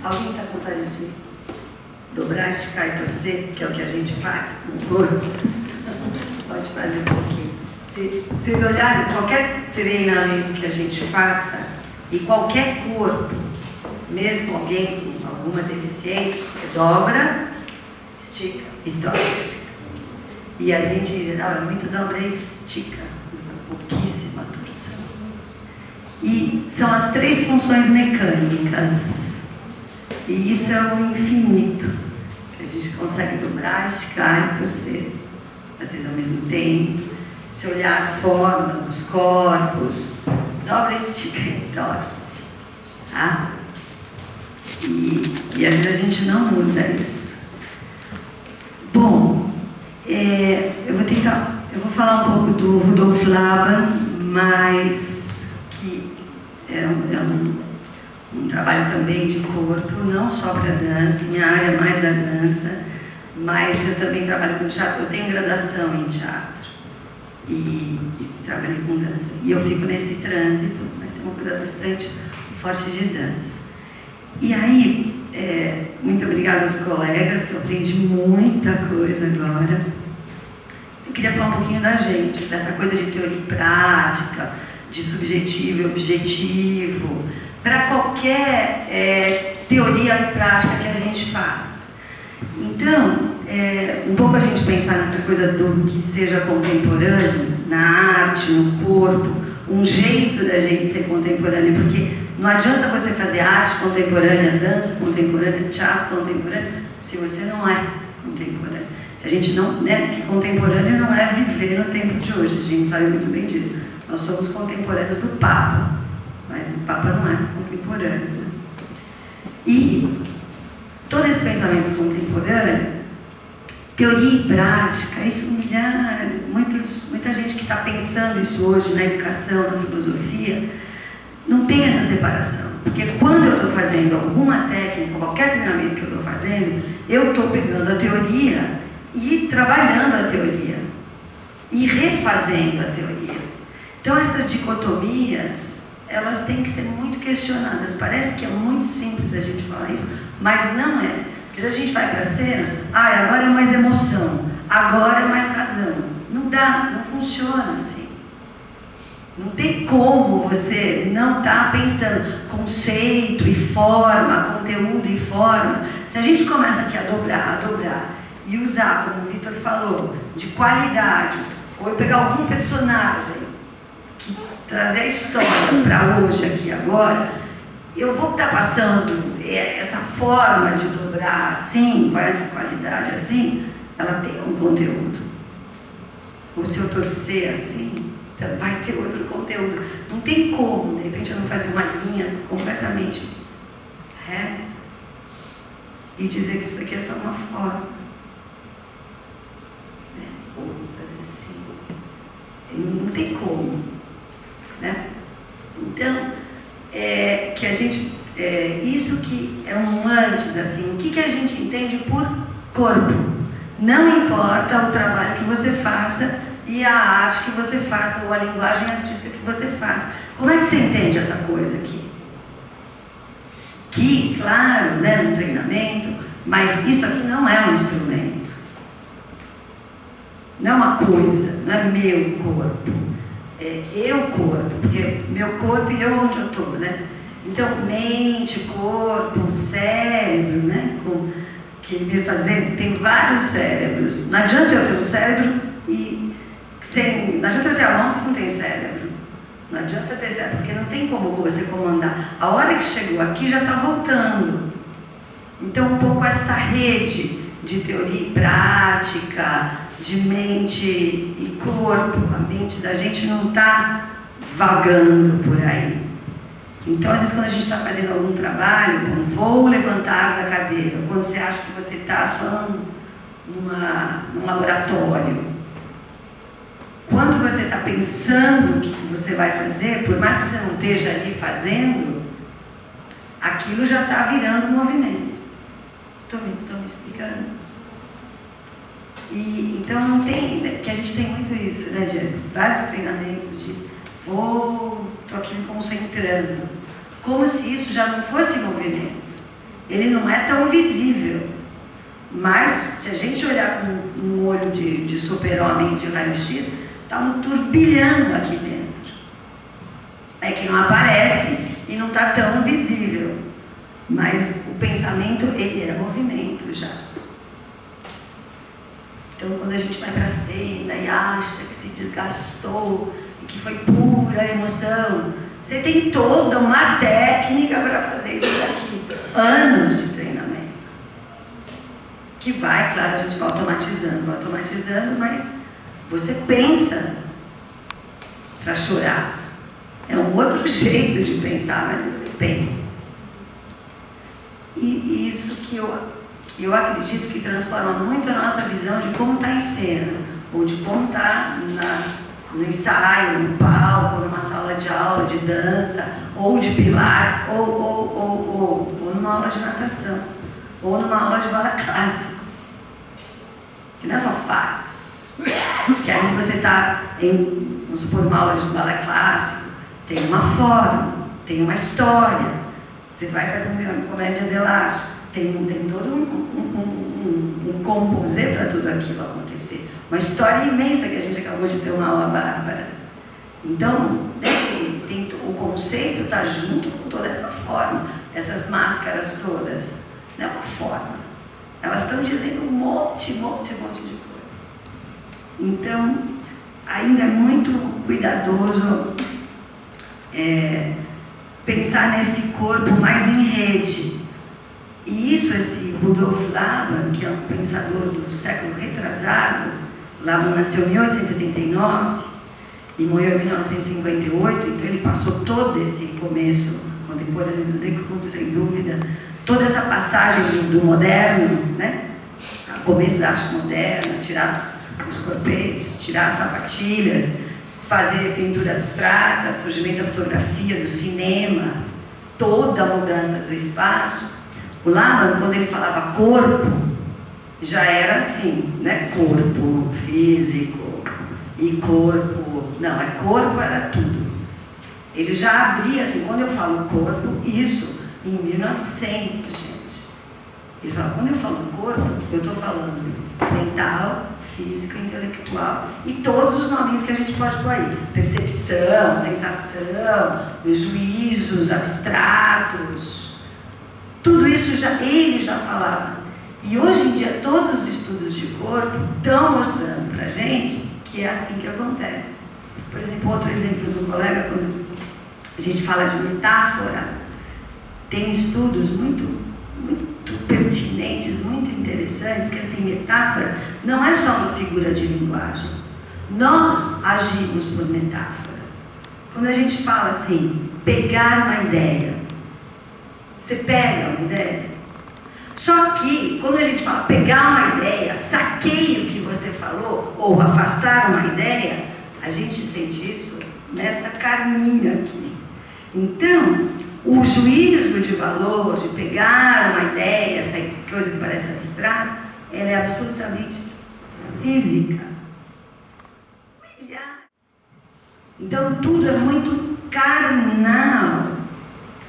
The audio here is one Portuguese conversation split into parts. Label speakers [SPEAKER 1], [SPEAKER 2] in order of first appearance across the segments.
[SPEAKER 1] Alguém está com vontade de dobrar, esticar e torcer, que é o que a gente faz com o corpo? Pode fazer um pouquinho. Se vocês olharem, qualquer treinamento que a gente faça, e qualquer corpo, mesmo alguém com alguma deficiência, dobra, estica e torce. E a gente, em geral, é muito dobra e estica, usa pouquíssima torção. E são as 3 funções mecânicas. E isso é o infinito, que a gente consegue dobrar, esticar e torcer, às vezes ao mesmo tempo. Se olhar as formas dos corpos, dobra, estica e torce. Tá? E às vezes a gente não usa isso. Bom, eu vou falar um pouco do Rudolf Laban, mas que é um trabalho também de corpo, não só para dança, minha área é mais da dança, mas eu também trabalho com teatro, eu tenho graduação em teatro e trabalhei com dança. E eu fico nesse trânsito, mas tem uma coisa bastante forte de dança. E aí, muito obrigada aos colegas, que eu aprendi muita coisa agora. Eu queria falar um pouquinho da gente, dessa coisa de teoria e prática, de subjetivo e objetivo, para qualquer teoria e prática que a gente faz. Então, um pouco a gente pensar nessa coisa do que seja contemporâneo, na arte, no corpo, um jeito da gente ser contemporâneo, porque não adianta você fazer arte contemporânea, dança contemporânea, teatro contemporâneo, se você não é contemporâneo. Se a gente não, que contemporâneo não é viver no tempo de hoje, a gente sabe muito bem disso. Nós somos contemporâneos do Papa, mas o Papa não é contemporâneo. Né? E todo esse pensamento contemporâneo, teoria e prática, isso muita gente que está pensando isso hoje na educação, na filosofia, não tem essa separação. Porque quando eu estou fazendo alguma técnica, qualquer treinamento que eu estou fazendo, eu estou pegando a teoria e trabalhando a teoria e refazendo a teoria. Então essas dicotomias, elas têm que ser muito questionadas. Parece que é muito simples a gente falar isso, mas não é. Porque se a gente vai para a cena, agora é mais emoção, agora é mais razão. Não dá, não funciona assim. Não tem como você não estar pensando conceito e forma, conteúdo e forma. Se a gente começa aqui a dobrar e usar, como o Vitor falou, de qualidades, ou eu pegar algum personagem que trazer a história para hoje, aqui agora, eu vou estar passando essa forma de dobrar assim, com essa qualidade assim, ela tem um conteúdo. Ou se eu torcer assim, então vai ter outro conteúdo. Não tem como, de repente, eu não fazer uma linha completamente reta e dizer que isso aqui é só uma forma. Ou fazer assim. Não tem como. Né? Então, que a gente, isso que é um antes, assim, o que a gente entende por corpo? Não importa o trabalho que você faça e a arte que você faça, ou a linguagem artística que você faça. Como é que você entende essa coisa aqui? Que, claro, no treinamento, mas isso aqui não é um instrumento. Não é uma coisa, não é meu corpo. É eu corpo, porque meu corpo e eu onde eu estou, né? Então, mente, corpo, cérebro, né? Que ele mesmo está dizendo, tem vários cérebros. Não adianta eu ter um cérebro não adianta eu ter a mão se não tem cérebro. Não adianta ter cérebro, porque não tem como você comandar. A hora que chegou aqui já está voltando. Então, um pouco essa rede de teoria e prática, de mente e corpo, a mente da gente não está vagando por aí. Então, às vezes, quando a gente está fazendo algum trabalho, como vou levantar da cadeira, quando você acha que você está só num laboratório, quando você está pensando o que você vai fazer, por mais que você não esteja ali fazendo, aquilo já está virando um movimento. Estão me explicando? Então, não tem, que a gente tem muito isso, né, de vários treinamentos de estou aqui me concentrando, como se isso já não fosse movimento. Ele não é tão visível, mas se a gente olhar com um olho de super-homem de raio-x, está um turbilhão aqui dentro. É que não aparece e não está tão visível, mas o pensamento, ele é movimento já. Então, quando a gente vai para a cena e acha que se desgastou e que foi pura emoção, você tem toda uma técnica para fazer isso daqui. Anos de treinamento. Que vai, claro, a gente vai automatizando, mas você pensa para chorar. É um outro jeito de pensar, mas você pensa. E isso que eu acredito que transforma muito a nossa visão de como está em cena, ou de como está no ensaio, no palco, ou numa sala de aula de dança, ou de pilates, ou numa aula de natação, ou numa aula de balé clássico. Que não é só faz. Que aí você está em, vamos supor, uma aula de balé clássico, tem uma forma, tem uma história. Você vai fazer uma comédia de arte, tem todo um composé para tudo aquilo acontecer. Uma história imensa que a gente acabou de ter uma aula bárbara. Então, o conceito está junto com toda essa forma, essas máscaras todas. Não é uma forma. Elas estão dizendo um monte de coisas. Então, ainda é muito cuidadoso pensar nesse corpo mais em rede. E isso, esse Rudolf Laban, que é um pensador do século retrasado, Laban nasceu em 1879 e morreu em 1958, então ele passou todo esse começo contemporâneo do Desclubes, sem dúvida, toda essa passagem do moderno, né? O começo da arte moderna, tirar os corpetes, tirar as sapatilhas, fazer pintura abstrata, surgimento da fotografia, do cinema, toda a mudança do espaço. O Laban, quando ele falava corpo, já era assim, né? Corpo físico e corpo... Não, corpo era tudo. Ele já abria assim, quando eu falo corpo, isso em 1900, gente. Ele fala, quando eu falo corpo, eu estou falando mental, físico, intelectual e todos os nominhos que a gente pode pôr aí. Percepção, sensação, os juízos abstratos. Tudo isso ele já falava. E hoje em dia, todos os estudos de corpo estão mostrando para a gente que é assim que acontece. Por exemplo, outro exemplo do colega, quando a gente fala de metáfora, tem estudos muito pertinentes, muito interessantes, que assim, metáfora não é só uma figura de linguagem. Nós agimos por metáfora. Quando a gente fala assim, pegar uma ideia, você pega uma ideia. Só que, quando a gente fala pegar uma ideia, saqueie o que você falou, ou afastar uma ideia, a gente sente isso nesta carninha aqui. Então, o juízo de valor, de pegar uma ideia, essa coisa que parece abstrata, ela é absolutamente física. Então, tudo é muito carnal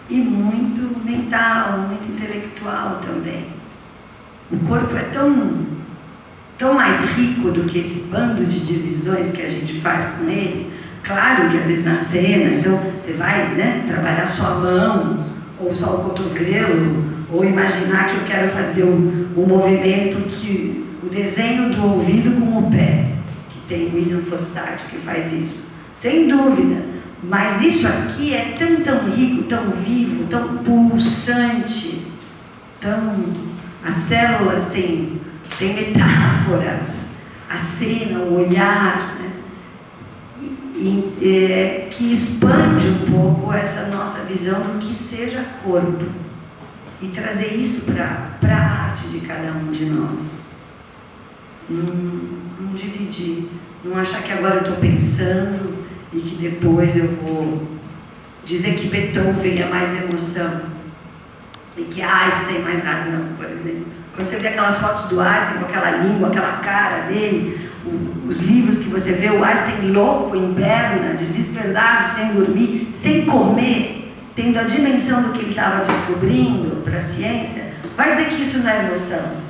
[SPEAKER 1] e muito mental, muito intelectual também. O corpo é tão mais rico do que esse bando de divisões que a gente faz com ele. Claro que às vezes na cena, então você vai, né, trabalhar só a mão, ou só o cotovelo, ou imaginar que eu quero fazer o movimento, o desenho do ouvido com o pé, que tem o William Forsythe que faz isso, sem dúvida. Mas isso aqui é tão rico, tão vivo, tão pulsante, as células têm metáforas, a cena, o olhar, né? Que expande um pouco essa nossa visão do que seja corpo e trazer isso para a arte de cada um de nós. Não dividir, não achar que agora eu estou pensando e que depois eu vou dizer que Beethoven é mais emoção e que Einstein é mais razão, por exemplo. Quando você vê aquelas fotos do Einstein com aquela língua, aquela cara dele, os livros que você vê, o Einstein louco, em perna, desesperado, sem dormir, sem comer, tendo a dimensão do que ele estava descobrindo para a ciência, vai dizer que isso não é emoção.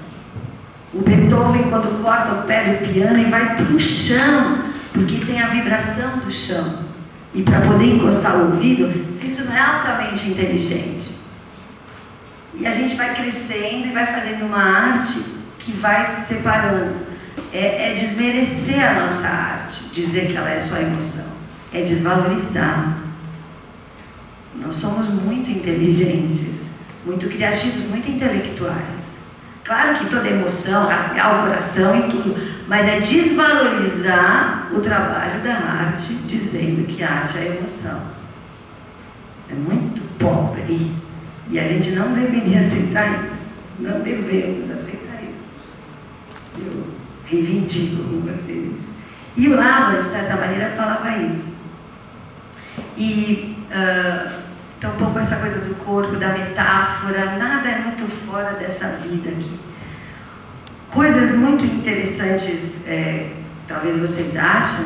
[SPEAKER 1] O Beethoven, quando corta o pé do piano e vai para o chão, porque tem a vibração do chão, e para poder encostar o ouvido, se isso não é altamente inteligente. E a gente vai crescendo e vai fazendo uma arte que vai se separando. É desmerecer a nossa arte, dizer que ela é só emoção. É desvalorizar. Nós somos muito inteligentes, muito criativos, muito intelectuais. Claro que toda emoção, rasgar o coração e tudo, mas é desvalorizar o trabalho da arte, dizendo que a arte é emoção. É muito pobre. E a gente não deveria aceitar isso. Não devemos aceitar isso. Eu reivindico com vocês isso. E o Laban, de certa maneira, falava isso. E então, um pouco essa coisa do corpo, da metáfora, nada é muito fora dessa vida aqui. Coisas muito interessantes, talvez vocês achem,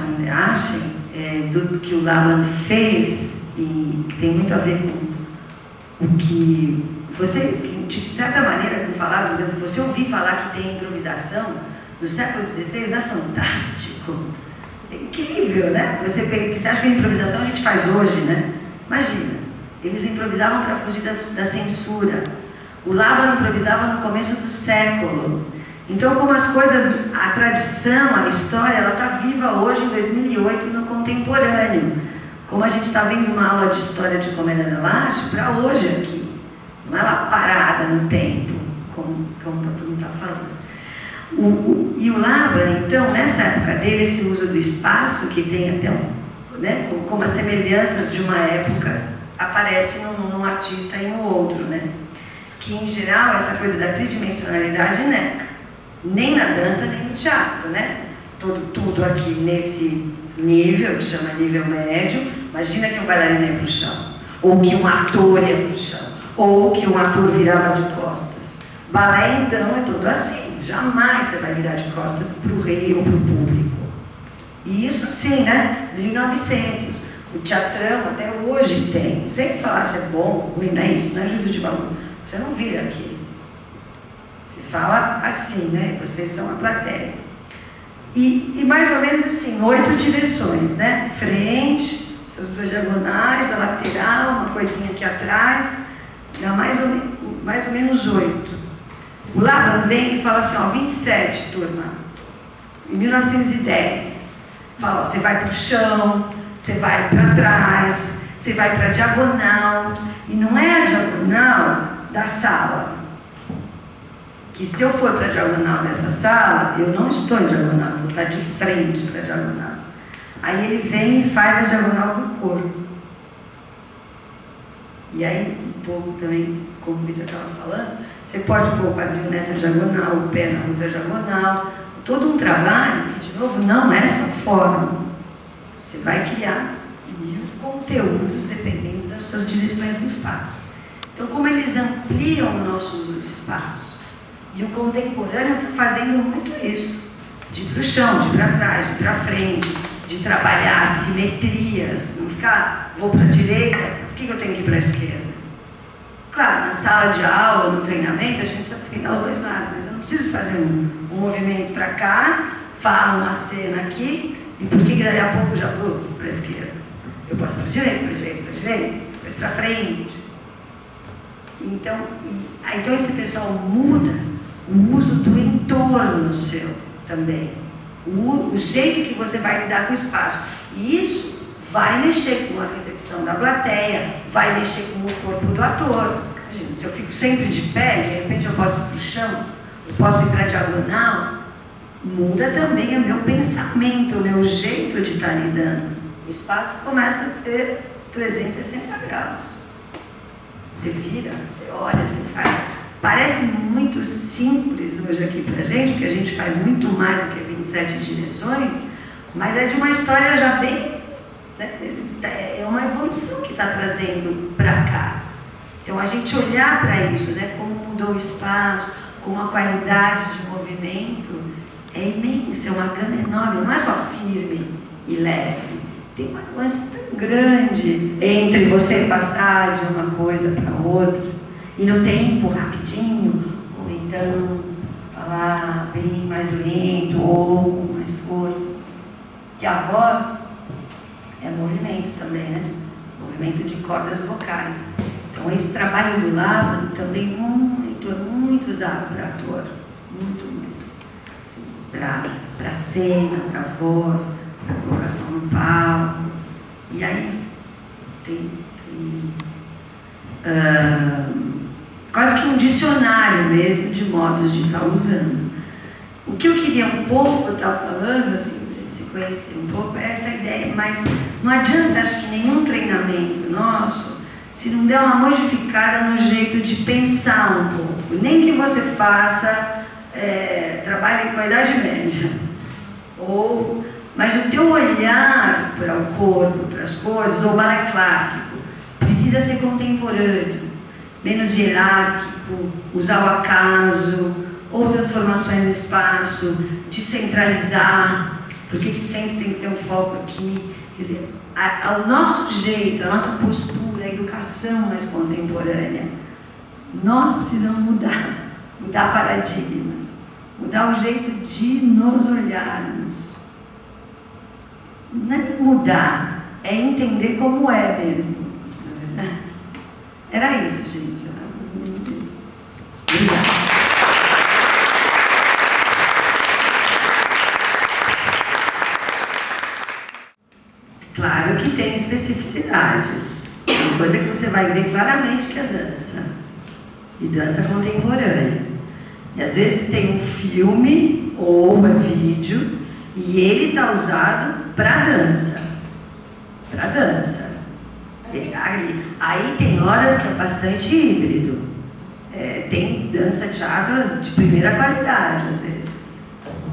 [SPEAKER 1] do que o Laban fez, e que tem muito a ver com o que você, de certa maneira, como falava, por exemplo, você ouvir falar que tem improvisação no século XVI, não é fantástico? É incrível, né? Você acha que a improvisação a gente faz hoje, né? Imagina, eles improvisavam para fugir da censura. O Laban improvisava no começo do século. Então, como as coisas, a tradição, a história, ela está viva hoje, em 2008, no contemporâneo. Como a gente está vendo uma aula de história de comédia dell'arte para hoje aqui. Não é lá parada no tempo, como todo mundo está falando. E o Laban, então, nessa época dele, esse uso do espaço, que tem até como as semelhanças de uma época, aparece num artista e no outro, né? Que, em geral, essa coisa da tridimensionalidade neca. Nem na dança, nem no teatro, né? Tudo aqui nesse nível, que chama nível médio. Imagina que um bailarino ia para o chão, ou que um ator ia para o chão, ou que um ator virava de costas. Balé, então, é tudo assim. Jamais você vai virar de costas para o rei ou para o público. E isso assim, né? 1900. O teatrão até hoje tem. Sem falar se é bom, ruim, não é isso, não é juízo de valor. Você não vira aqui. Você fala assim, né? Vocês são a plateia. E mais ou menos assim, 8 direções, né? Frente, essas 2 diagonais, a lateral, uma coisinha aqui atrás, dá mais ou menos 8. O Laban vem e fala assim, ó, 27, turma, em 1910, fala, ó, você vai para o chão, você vai para trás, você vai para a diagonal, e não é a diagonal da sala, que se eu for para a diagonal dessa sala, eu não estou em diagonal, eu vou estar de frente para a diagonal. Aí ele vem e faz a diagonal do corpo. E aí, um pouco também, como o Vitor estava falando, você pode pôr o quadril nessa diagonal, o pé na outra diagonal. Todo um trabalho que, de novo, não é só forma. Você vai criar mil conteúdos dependendo das suas direções do espaço. Então, como eles ampliam o nosso uso do espaço. E o contemporâneo está fazendo muito isso. De ir para o chão, de ir para trás, de ir para frente, de trabalhar simetrias, não ficar, vou para a direita, por que eu tenho que ir para a esquerda? Claro, na sala de aula, no treinamento, a gente precisa treinar os 2 lados, mas eu não preciso fazer um movimento para cá, falo uma cena aqui, e por que daí a pouco já vou para a esquerda? Eu posso para a direita, para a direita, para a direita, depois para frente. Então esse pessoal muda o uso do entorno seu também. O jeito que você vai lidar com o espaço. E isso vai mexer com a recepção da plateia, vai mexer com o corpo do ator. Imagina, se eu fico sempre de pé, de repente eu posso ir para o chão, eu posso ir para a diagonal, muda também o meu pensamento, o meu jeito de estar lidando. O espaço começa a ter 360 graus. Você vira, você olha, você faz. Parece muito simples hoje aqui pra gente, porque a gente faz muito mais do que 27 direções, mas é de uma história já bem... Né, é uma evolução que está trazendo para cá. Então, a gente olhar para isso, né, como mudou o espaço, como a qualidade de movimento é imensa, é uma gama enorme, não é só firme e leve, tem uma nuance tão grande entre você passar de uma coisa para outra, e no tempo, rapidinho, ou então falar bem mais lento, ou com mais força. Que a voz é movimento também, né? Movimento de cordas vocais. Então, esse trabalho do lábio também muito usado para ator. Muito. Assim, para cena, para voz, para colocação no palco. E aí, tem quase que um dicionário mesmo de modos de estar usando. O que eu queria um pouco estar falando, assim, a gente se conhecer um pouco, é essa ideia, mas não adianta, acho que nenhum treinamento nosso, se não der uma modificada no jeito de pensar um pouco, nem que você faça trabalho com a Idade Média, mas o teu olhar para o corpo, para as coisas, ou balé clássico, precisa ser contemporâneo, menos hierárquico, usar o acaso, ou transformações no espaço, descentralizar, porque sempre tem que ter um foco aqui. Quer dizer, o nosso jeito, a nossa postura, a educação mais contemporânea, nós precisamos mudar paradigmas, mudar o jeito de nos olharmos. Não é nem mudar, é entender como é mesmo, não é verdade? Era isso, gente, era mais ou menos isso. Obrigada. Claro que tem especificidades. Uma coisa que você vai ver claramente que é dança. E dança contemporânea. E às vezes tem um filme ou um vídeo e ele está usado para dança. Para dança. Aí tem horas que é bastante híbrido. Tem dança teatro de primeira qualidade, às vezes.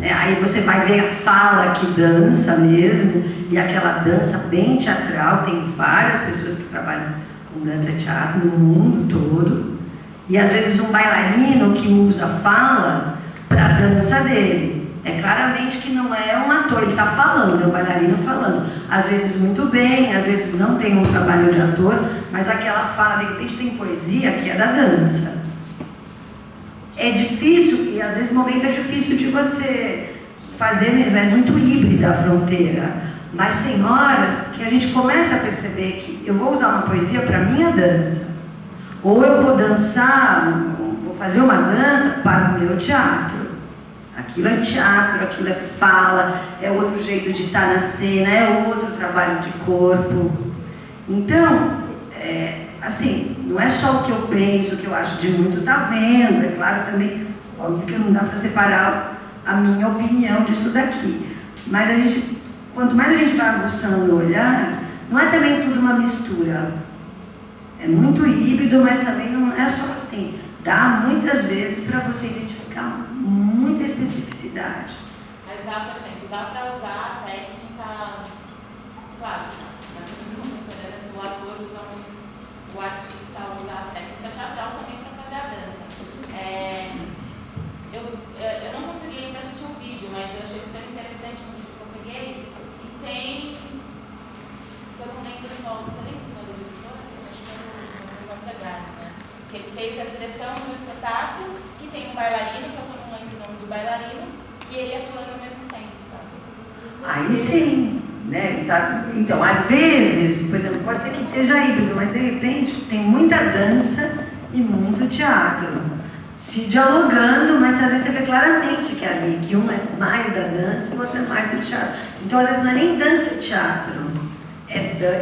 [SPEAKER 1] Aí você vai ver a fala que dança mesmo, e aquela dança bem teatral. Tem várias pessoas que trabalham com dança teatro no mundo todo. E às vezes um bailarino que usa fala para a dança dele. É claramente que não é um ator, ele está falando, é um bailarino falando. Às vezes muito bem, às vezes não tem um trabalho de ator, mas aquela fala, de repente tem poesia que é da dança. É difícil, e às vezes o momento é difícil de você fazer mesmo, é muito híbrida a fronteira. Mas tem horas que a gente começa a perceber que eu vou usar uma poesia para a minha dança. Ou eu vou dançar, vou fazer uma dança para o meu teatro. Aquilo é teatro, aquilo é fala, é outro jeito de estar na cena, é outro trabalho de corpo. Então, assim, não é só o que eu penso, o que eu acho de muito, tá vendo. É claro também, óbvio que não dá para separar a minha opinião disso daqui. Mas quanto mais a gente vai aguçando o olhar, não é também tudo uma mistura. É muito híbrido, mas também não é só assim. Dá muitas vezes para você identificar muita especificidade.
[SPEAKER 2] Mas dá, por exemplo, dá para usar a técnica, claro, na questão contemporânea, o ator usa o artista usa a técnica teatral também para fazer a dança. Eu não consegui ainda assistir um vídeo, mas eu achei super interessante um vídeo que eu peguei, e tem, eu não lembro o nome, você lembra o nome do editor? Acho que é o Ostergaard, né? Que ele fez a direção do espetáculo, que tem um bailarino, só que eu não lembro o nome do bailarino, e ele atuando ao mesmo tempo, sabe?
[SPEAKER 1] Aí sim, né? Então, às vezes, por exemplo, pode ser que esteja híbrido, mas de repente tem muita dança e muito teatro. Se dialogando, mas às vezes você vê claramente que ali, que um é mais da dança e o outro é mais do teatro. Então, às vezes não é nem dança e teatro.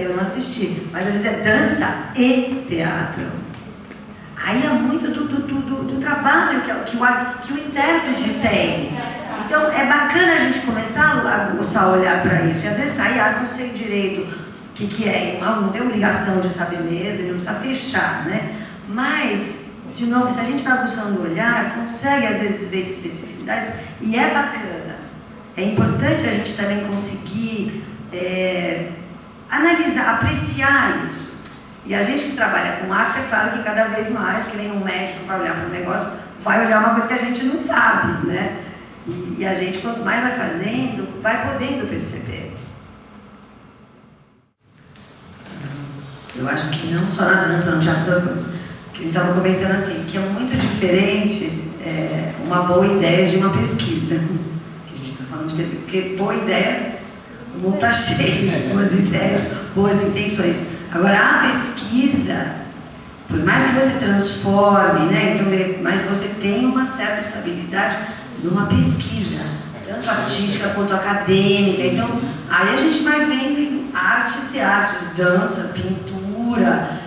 [SPEAKER 1] Eu não assisti, mas às vezes é dança e teatro. Aí é muito do trabalho que o intérprete tem. Então, é bacana a gente começar a olhar para isso. E às vezes sair, não sei direito o que é. Não tem obrigação de saber mesmo, ele não precisa fechar, né? Mas, de novo, se a gente vai buscando o olhar, consegue às vezes ver especificidades e é bacana. É importante a gente também conseguir analisar, apreciar isso. E a gente que trabalha com arte, é claro que cada vez mais, que nem um médico vai olhar para um negócio, vai olhar uma coisa que a gente não sabe, né? E a gente, quanto mais vai fazendo, vai podendo perceber. Eu acho que não só na dança, no teatro, que ele estava comentando assim, que é muito diferente uma boa ideia de uma pesquisa. Que a gente está falando de pesquisa, porque boa ideia, o mundo está cheio de boas ideias, boas intenções. Agora, a pesquisa, por mais que você transforme, né, então, mas você tem uma certa estabilidade numa pesquisa, tanto artística quanto acadêmica. Então, aí a gente vai vendo artes e artes, dança, pintura.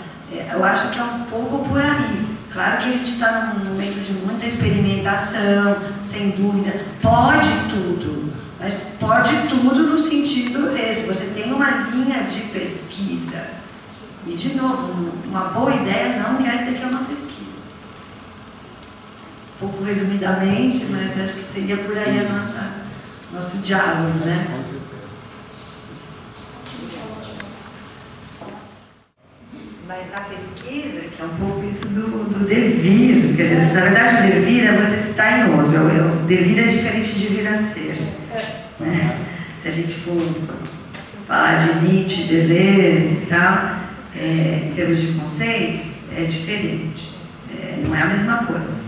[SPEAKER 1] Eu acho que é um pouco por aí. Claro que a gente está num momento de muita experimentação, sem dúvida. Pode tudo, mas pode tudo no sentido esse. Você tem uma linha de pesquisa. E, de novo, uma boa ideia não quer dizer que é uma pesquisa. Um pouco resumidamente, mas acho que seria por aí nosso diálogo, né? Mas a pesquisa, que é um pouco isso do devir, quer dizer, na verdade o devir é você estar em outro, o devir é diferente de vir a ser. Né? Se a gente for falar de Nietzsche, Deleuze e tal, em termos de conceitos, é diferente, não é a mesma coisa.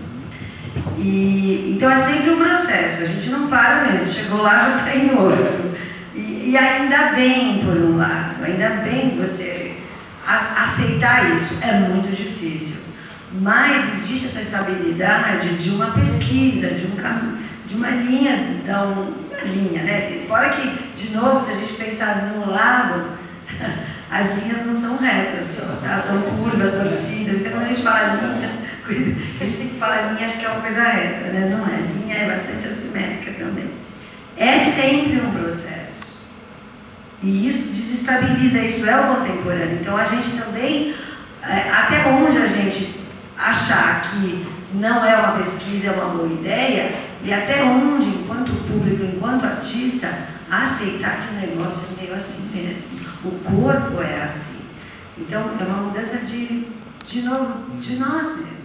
[SPEAKER 1] Então é sempre um processo, a gente não para mesmo, chegou lá já está em outro. E ainda bem, por um lado, ainda bem você aceitar isso, é muito difícil. Mas existe essa estabilidade de uma pesquisa, de uma linha, né? Fora que, de novo, se a gente pensar num lago, as linhas não são retas, tá? São curvas, torcidas. Então, quando a gente fala linha, a gente sempre fala linha, acho que é uma coisa reta, né? Não é. Linha é bastante assimétrica também. É sempre um processo. E isso desestabiliza, isso é o contemporâneo. Então, a gente também, até onde a gente achar que não é uma pesquisa, é uma boa ideia, e até onde, enquanto público, enquanto artista, aceitar que o negócio é meio assim mesmo. O corpo é assim. Então, é uma mudança de novo, de nós mesmos.